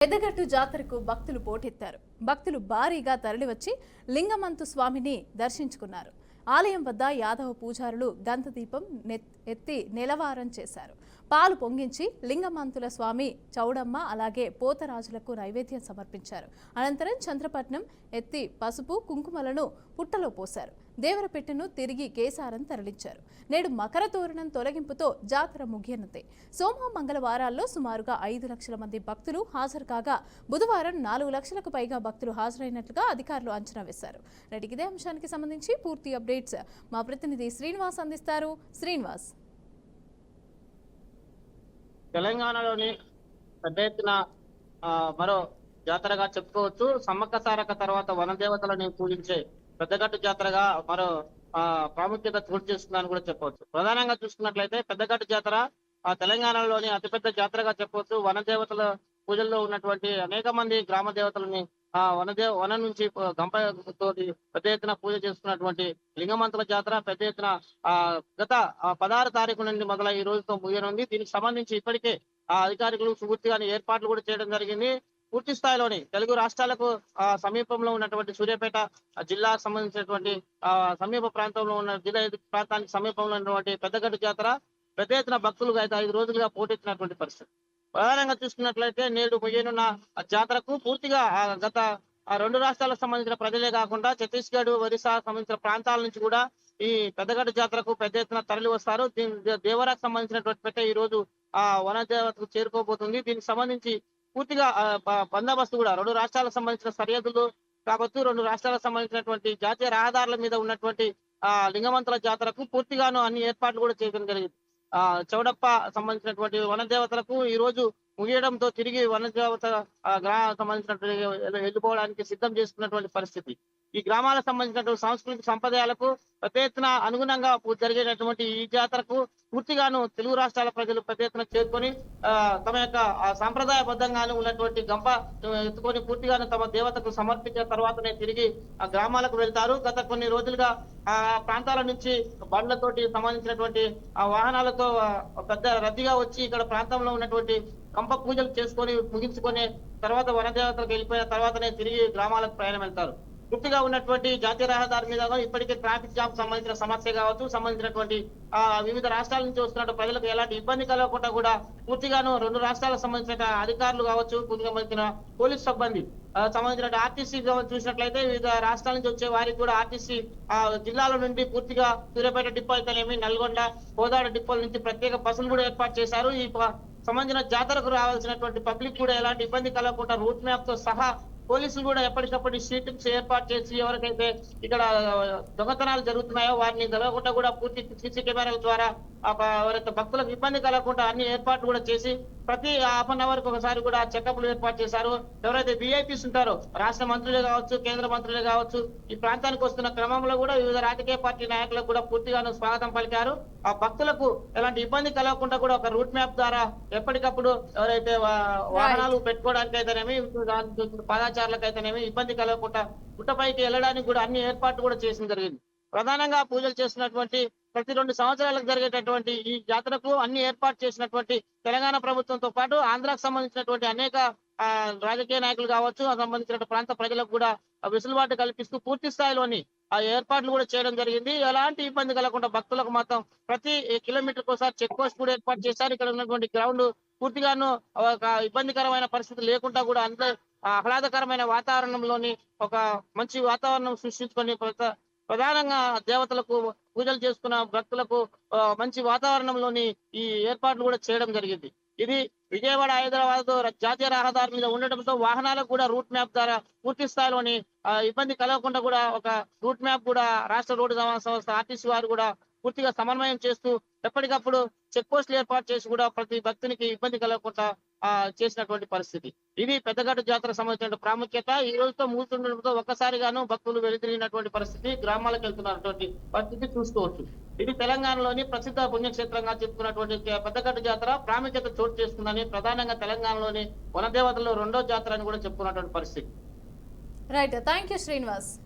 పెద్దగట్టు జాతరకు భక్తులు పోటెత్తారు. భక్తులు భారీగా తరలివచ్చి లింగమంతు స్వామిని దర్శించుకున్నారు. ఆలయం వద్ద యాదవ పూజారులు గంధదీపం ఎత్తి నిలవారం చేశారు. పాలు పొంగించి లింగమంతుల స్వామి, చౌడమ్మ అలాగే పోతరాజులకు నైవేద్యం సమర్పించారు. అనంతరం చంద్రపట్నం ఎత్తి పసుపు కుంకుమలను పుట్టలో పోశారు. దేవరపెట్టెను తిరిగి కేసారం తరలించారు. నేడు మకర తోరణం తొలగింపుతో జాతర ముగియనుంది. సోమ మంగళవారాల్లో సుమారుగా 5 లక్షల మంది భక్తులు హాజరు కాగా బుధవారం 4 లక్షలకు పైగా భక్తులు హాజరైనట్లుగా అధికారులు అంచనా వేశారు. ఇదే అంశానికి సంబంధించి పూర్తి అప్డేట్స్ మా ప్రతినిధి శ్రీనివాస్ అందిస్తారు. శ్రీనివాస్, తెలంగాణలోని పెద్ద ఎత్తున మరో జాతరగా చెప్పుకోవచ్చు. సమ్మక్క సారక్క తర్వాత వనదేవతలని పూజించే పెద్దగట్టు జాతరగా మరో ప్రాముఖ్యత చోటు చేసుకుందని కూడా చెప్పవచ్చు. ప్రధానంగా చూసుకున్నట్లయితే పెద్దగట్టు జాతర తెలంగాణలోని అతిపెద్ద జాతరగా చెప్పవచ్చు. వనదేవతల పూజల్లో ఉన్నటువంటి అనేక మంది గ్రామ దేవతలని వనం నుంచి గంపతోటి పెద్ద ఎత్తున పూజ చేసుకున్నటువంటి లింగమంతుల జాతర పెద్ద ఎత్తున గత 16 తారీఖు నుండి మొదలై ఈ రోజుతో ముగియనుంది. దీనికి సంబంధించి ఇప్పటికే అధికారులు పూర్తిగా ఏర్పాట్లు కూడా చేయడం జరిగింది. పూర్తి స్థాయిలోని తెలుగు రాష్ట్రాలకు సమీపంలో ఉన్నటువంటి సూర్యాపేట జిల్లాకు సంబంధించినటువంటి సమీప ప్రాంతంలో ఉన్న జిల్లా ప్రాంతానికి సమీపంలో ఉన్నటువంటి పెద్దగట్టు జాతర పెద్ద ఎత్తున భక్తులుగా అయితే 5 రోజులుగా పోటెత్తినటువంటి పరిస్థితి. ప్రధానంగా చూసుకున్నట్లయితే నేడు ముగియనున్న జాతరకు పూర్తిగా గత 2 రాష్ట్రాలకు సంబంధించిన ప్రజలే కాకుండా ఛత్తీస్గఢ్, ఒరిస్సా సంబంధించిన ప్రాంతాల నుంచి కూడా ఈ పెద్దగట్టు జాతరకు పెద్ద ఎత్తున తరలి వస్తారు. దేవరాకు సంబంధించినటువంటి పెట్ట ఈ రోజు వనదేవతకు చేరుకోబోతుంది. దీనికి సంబంధించి పూర్తిగా బందోబస్తు కూడా 2 రాష్ట్రాలకు సంబంధించిన సరిహద్దులు కావచ్చు, 2 రాష్ట్రాలకు సంబంధించినటువంటి జాతీయ రహదారుల మీద ఉన్నటువంటి లింగమంతుల జాతరకు పూర్తిగాను అన్ని ఏర్పాట్లు కూడా చేయడం జరిగింది. చౌడప్ప సంబంధించినటువంటి వనదేవతలకు ఈ రోజు ముగియడంతో తిరిగి వనదేవత సంబంధించినటువంటి వెళ్ళిపోవడానికి సిద్ధం చేసుకున్నటువంటి పరిస్థితి. ఈ గ్రామాలకు సంబంధించినటువంటి సాంస్కృతిక సంప్రదాయాలకు పెద్ద ఎత్తున అనుగుణంగా జరిగేటటువంటి ఈ జాతరకు పూర్తిగాను తెలుగు రాష్ట్రాల ప్రజలు పెద్ద ఎత్తున చేరుకొని తమ యొక్క సాంప్రదాయబద్ధంగాను ఉన్నటువంటి గంప ఎత్తుకొని పూర్తిగాను తమ దేవతకు సమర్పించిన తర్వాతనే తిరిగి ఆ గ్రామాలకు వెళ్తారు. గత కొన్ని రోజులుగా ఆ ప్రాంతాల నుంచి బండ్లతోటి సంబంధించినటువంటి ఆ వాహనాలతో పెద్ద రద్దీగా వచ్చి ఇక్కడ ప్రాంతంలో ఉన్నటువంటి కంప పూజలు చేసుకొని ముగించుకొని తర్వాత వనదేవతలకు వెళ్ళిపోయిన తర్వాతనే తిరిగి గ్రామాలకు ప్రయాణం వెళ్తారు. పూర్తిగా ఉన్నటువంటి జాతీయ రహదారి మీద ఇప్పటికే ట్రాఫిక్ జామ్ సంబంధించిన సమస్య కావచ్చు, సంబంధించినటువంటి వివిధ రాష్ట్రాల నుంచి వస్తున్న ప్రజలకు ఎలాంటి ఇబ్బంది కలగకుండా కూడా పూర్తిగాను 2 రాష్ట్రాలకు సంబంధించిన అధికారులు కావచ్చు, పూర్తిగా సంబంధించిన పోలీస్ సిబ్బంది సంబంధించిన ఆర్టీసీ చూసినట్లయితే వివిధ రాష్ట్రాల నుంచి వచ్చే వారికి కూడా ఆర్టీసీ జిల్లాల నుండి పూర్తిగా సూర్యాపేట డిపో అయితేనేమి, నల్గొండ, కోదాడ డిపోల నుంచి ప్రత్యేక బస్సులు కూడా ఏర్పాటు చేశారు. ఈ సంబంధించిన జాతరకు రావాల్సినటువంటి పబ్లిక్ కూడా ఎలాంటి ఇబ్బంది కలగకుండా రూట్ మ్యాప్ తో సహా పోలీసులు కూడా ఎప్పటికప్పుడు షీటింగ్స్ ఏర్పాటు చేసి ఎవరికైతే ఇక్కడ దొంగతనాలు జరుగుతున్నాయో వారిని జరగకుండా కూడా పూర్తి సీసీ కెమెరాల ద్వారా ఎవరైతే భక్తులకు ఇబ్బంది కలగకుండా అన్ని ఏర్పాట్లు కూడా చేసి ప్రతి హాఫ్ అన్ అవర్ ఒకసారి కూడా చెకప్లు ఏర్పాటు చేశారు. ఎవరైతే విఐపీస్ ఉంటారో రాష్ట్ర మంత్రులే కావచ్చు, కేంద్ర మంత్రులే కావచ్చు, ఈ ప్రాంతానికి వస్తున్న క్రమంలో కూడా వివిధ రాజకీయ పార్టీ నాయకులకు కూడా పూర్తిగాను స్వాగతం పలికారు. ఆ భక్తులకు ఎలాంటి ఇబ్బంది కలగకుండా కూడా ఒక రూట్ మ్యాప్ ద్వారా ఎప్పటికప్పుడు ఎవరైతే వాహనాలు పెట్టుకోవడానికి అయితేనేమి, పాదాచారులకు అయితేనేమి ఇబ్బంది కలగకుండా గుట్టపైకి వెళ్ళడానికి కూడా అన్ని ఏర్పాట్లు కూడా చేసిన జరిగింది. ప్రధానంగా పూజలు చేస్తున్నటువంటి ప్రతి 2 సంవత్సరాలకు జరిగేటటువంటి ఈ జాతరకు అన్ని ఏర్పాటు చేసినటువంటి తెలంగాణ ప్రభుత్వంతో పాటు ఆంధ్రాకు సంబంధించినటువంటి అనేక రాజకీయ నాయకులు కావచ్చు, సంబంధించిన ప్రాంత ప్రజలకు కూడా వెసులుబాటు కల్పిస్తూ పూర్తి స్థాయిలోని ఆ ఏర్పాట్లు కూడా చేయడం జరిగింది. ఎలాంటి ఇబ్బంది కలగకుండా భక్తులకు మాత్రం ప్రతి కిలోమీటర్ ఒకసారి చెక్ పోస్ట్ కూడా ఏర్పాటు చేశారు. ఇక్కడ ఉన్నటువంటి గ్రౌండ్ పూర్తిగాను ఒక ఇబ్బందికరమైన పరిస్థితి లేకుండా కూడా అంతే ఆహ్లాదకరమైన వాతావరణంలోని ఒక మంచి వాతావరణం సృష్టించుకొని ప్రధానంగా దేవతలకు పూజలు చేసుకున్న భక్తులకు మంచి వాతావరణంలోని ఈ ఏర్పాట్లు కూడా చేయడం జరిగింది. ఇది విజయవాడ, హైదరాబాద్ జాతీయ రహదారి మీద ఉండటంతో వాహనాలకు కూడా రూట్ మ్యాప్ ద్వారా పూర్తి స్థాయిలోని ఇబ్బంది కలగకుండా కూడా ఒక రూట్ మ్యాప్ కూడా రాష్ట్ర రోడ్డు రవాణా సంస్థ ఆర్టీసీ వారు కూడా పూర్తిగా సమన్వయం చేస్తూ ఎప్పటికప్పుడు చెక్ పోస్టులు ఏర్పాటు చేసి కూడా ప్రతి భక్తునికి ఇబ్బంది కలగకుండా చేసినటువంటి పరిస్థితి. ఇది పెద్దగట్టు జాతర సంబంధించిన ప్రాముఖ్యత. ఈ రోజుతో మూతుండటంతో ఒక్కసారిగాను భక్తులు వెళ్తున్నటువంటి పరిస్థితి, గ్రామాలకు వెళ్తున్నటువంటి పరిస్థితి చూసుకోవచ్చు. ఇది తెలంగాణలోని ప్రసిద్ధ పుణ్యక్షేత్రంగా చెప్పుకున్నటువంటి పెద్దగట్టు జాతర ప్రాముఖ్యత చోటు చేసుకుందని, ప్రధానంగా తెలంగాణలోని వనదేవతల్లో 2వ జాతర అని కూడా చెప్పుకున్నటువంటి పరిస్థితి. Right, thank you Srinivas.